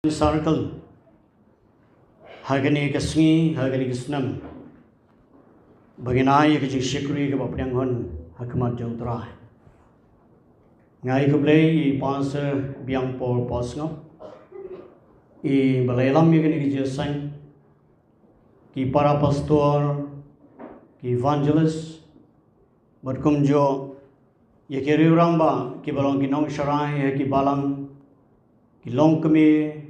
Circle Hagani Kasni, Hagani Kisnam Baginai Kajishikri Kapyangon Hakamat Jotra Ngai Kublay, Pastor Biang Paul Posno I Balayalam Yagani Jasan Ki Para Pastor Ki Evangelist Batkumjo Yakiri Ramba Ki Balong Kinong Sharai Ki Balang Ki Long Kami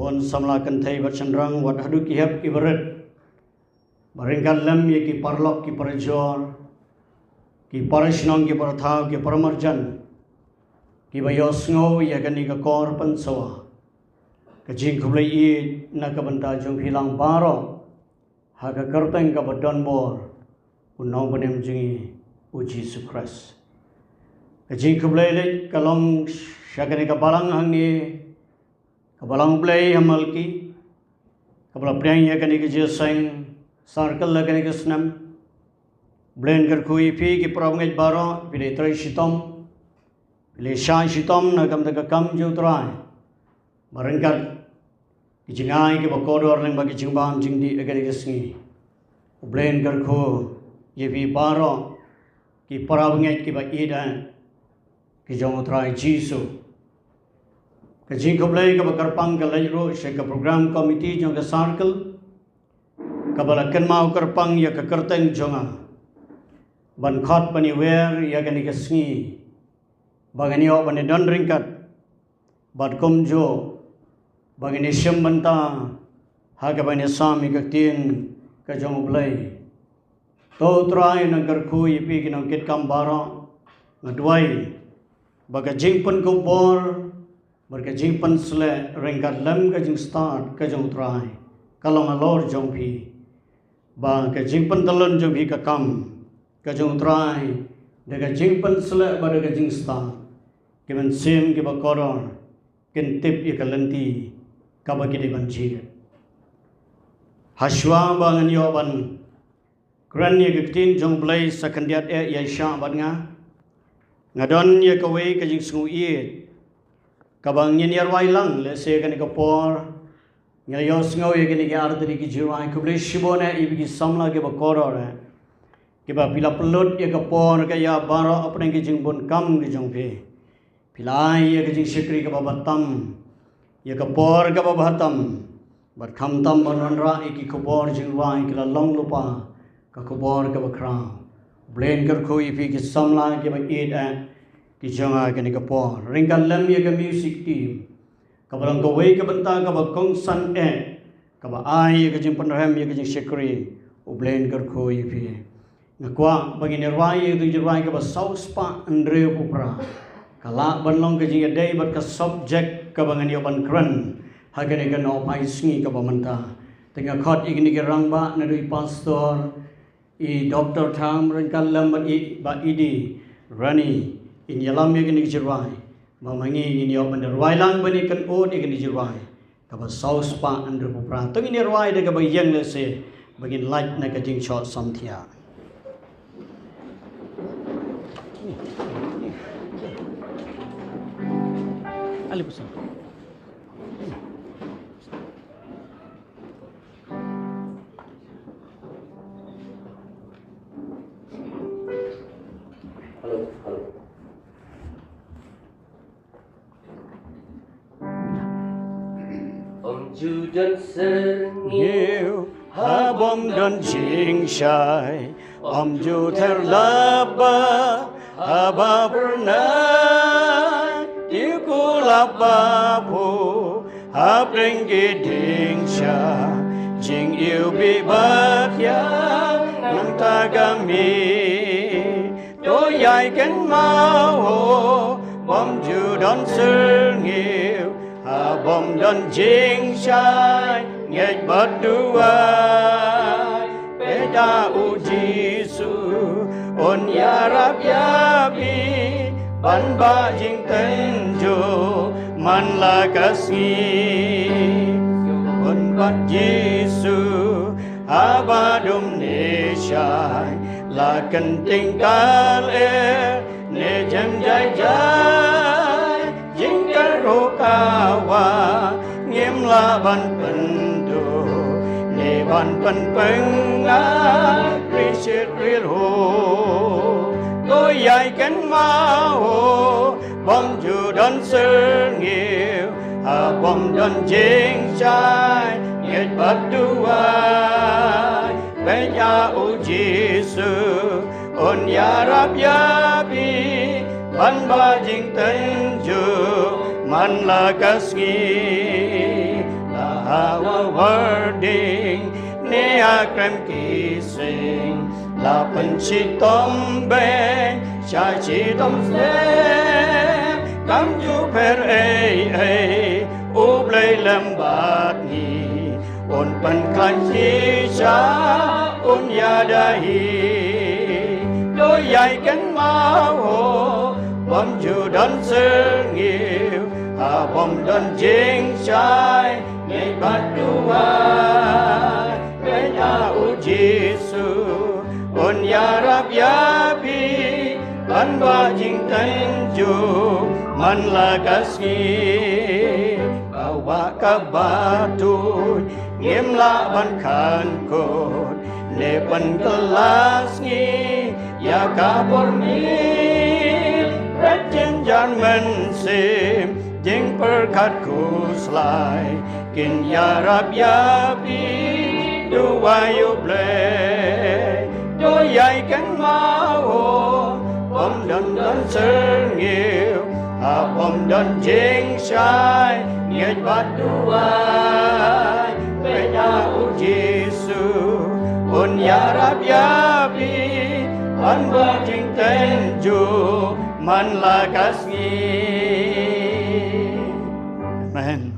Kon samla kantai bercenderang wat hadu kihab ibarat Baringkat lem ye ki parlok ki parjor ki parashnong ki parthaw ki paramarjan ki bayosngo ye kani ka kor pansawa ka jing khublai I na ka banta jong philang baro ha ka kartang ka badon bor unong banem jingi u Jesus Christ ka jing khublai le kalong shagani ka balang hangni Kabalang play hamalki, kabala praying yakani ke jesang, circle lakani ke snam, blend kerkui pi ki pravngaj baro, pile trai shitom, pile shan shitom na kam taka kam jutrai, barangkat ki jingai ki bakodor leng bagi jingbam jingdi akani ke sngi, blend kerku ye pi baro, ki pravngaj ki ba ida, ki jong utrai Jisu. Kajing kublai ka bakarpang ka layro siya ka program committee jong ka circle kabalakan mau karpang ya ka kerteng jonga ban khot paniwer ya ka ni kasngi bagani o bani don ringkat bad komjo bagani syambanta ha ka bani sami ka tin ka jong blai to trai nang karku ipi kinong kit kambara ngadwai baga jingpun ko bor Berkajing pensle ringkat lem kajing start kajong try kalong alor jong pi ba kajing pentalon jong pi kakam kajong try de kajing pensle ba de kajing start kimen sim ki ba koror kin tip ye kalenti ka ba ki de banjir haswa ba ngan yo ban kran ye gtin jong blai sakandiat e ya sha ban nga ngadon ye kawe kajing sungu ye Kabang nyanyar wailang le se kani kapor ngayos ngau ye kani ke artri ki jiwai kuble shibone ibi ki samla ke bakoro re ke ba pila pelut ye kapor ke ya baro apne ki jingbon kam ki jongpe pilai ye ki jing shikri ke babatam ye kapor ke babatam bat kham tam banra ki kapor jiwai ke long lupa ka kapor ke bakra blend kar khoi ibi ki samla ke ba id ki jonga kani kapor ringkan lem ye ka music team kabalang kawai ka banta ka bakong san ka ba ai ka jing panram ye ka jing shekri ublen kar khoi phi ngakwa bagi nirwai ye tu jirwai ka ba saus pa andre upra kala banlong ka jing dei bat ka subject ka bangan yo ban kran ha ka ne ka no pai sngi ka ba manta tenga khot igni ke rangba na dui pastor I dr tham ringkan lem ba idi rani in yalam ye kini jirwai mamangi in yo bandar wailang bani kan o de kini jirwai ka ba saus pa andre pupra to in jirwai de ka ba yang le se bagin light na ka jing shot samthia ali pusan Ju dan sengil habom dan jing shai ju terlaba haba pernah dikulaba pu habring giding sha jing yêu bi bat yang nang tagami to yai ken mau bom ju dan sengil Abom dan jing shai ngej berdua beda ujisu on yarab yabi ban ba jing tenjo man la kasni on bat Yesu abadum ne shai la kenting kal ne jam jai jai jing ka ro kawa Pan Richard real ho tôi dạy cánh mau bom dù đơn sơ nhiều bom đơn chiến trai nhiệt bất đu ai bé ya u Giêsu on ya rab ya bi ban ba jing tên ju man la kasgi la our wording ne akrem kising la penci tombe cha chi tom se kam ju per u blei lambat ni on pan klan chi cha on ya dahi đôi dạy cánh máu hồ bom dù đơn sơ nhiều bom đơn chiến trai ngày bắt đu ai bé ya u Giêsu on ya rab ya bi ban ba jing tên ju man la kasih bawa kabar nghiêm la ban khan kot ne ban kelas ni ya kabor mi rajin jan mensim jing perkat kuslai kin ya rab ya bi dua yu ble đôi dạy cánh máu bom đơn đơn sơ nhiều bom đơn chiến trai nhiệt bắt đu ai về nhà u Giêsu on ya rab ya bi ban ba jing tên ju man la kasih. Amen.